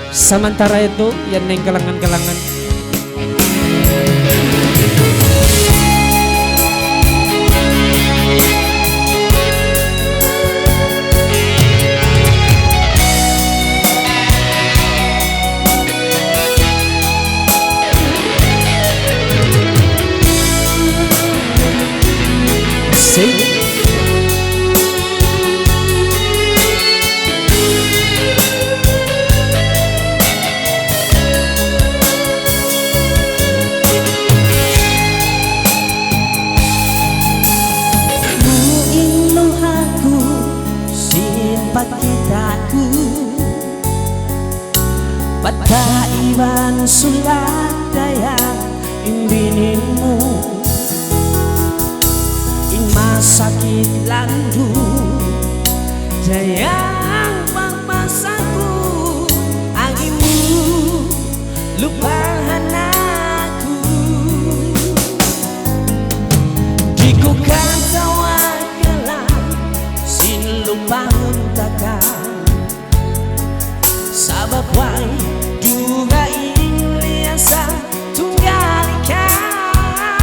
Sementara itu yan na yung kalangan-kalangan. Pakitaku pataiban sulat daya imbinimu ima sakit landu dayang pangmasaku angimu lupahan aku diku katawa kalang sin lupahan sabab wai juga iliasa tunggal ikau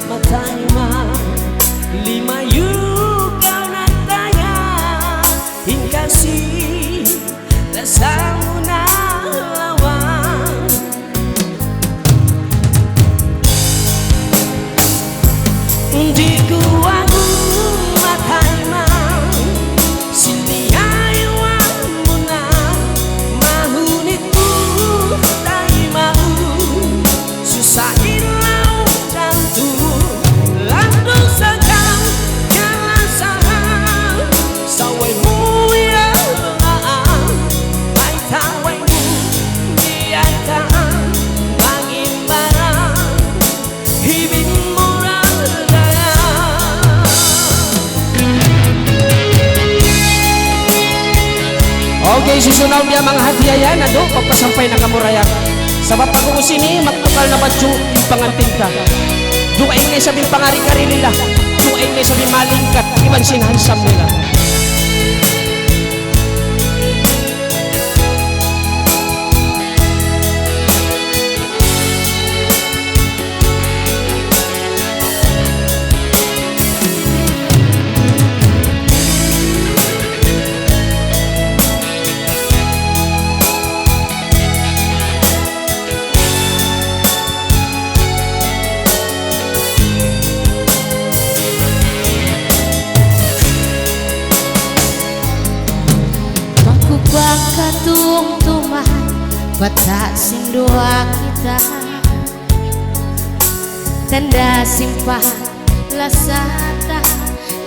mata ima lima yuka natanya hingga si rasamu lawan di kuaku mata ima Okay, susunaw niya mga hadiayan, pagpasampay na kamurayan. Sabab ako sini, magtukal na badyo, ipanganting ka. Dukain ngay sabihin pangari-kari nila. Dukain ngay sabihin malingkat, iban sinahansam nila. Katung tuman batak sindua kita tanda simpah lasata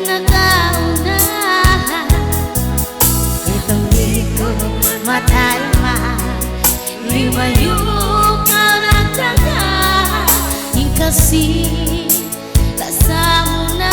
nagauna hitam biku mata ima lima yuka natanya hingkasih lasamuna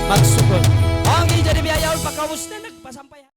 Magsugod. Okay, jadi biyayaw pagkaus na nagpasampay.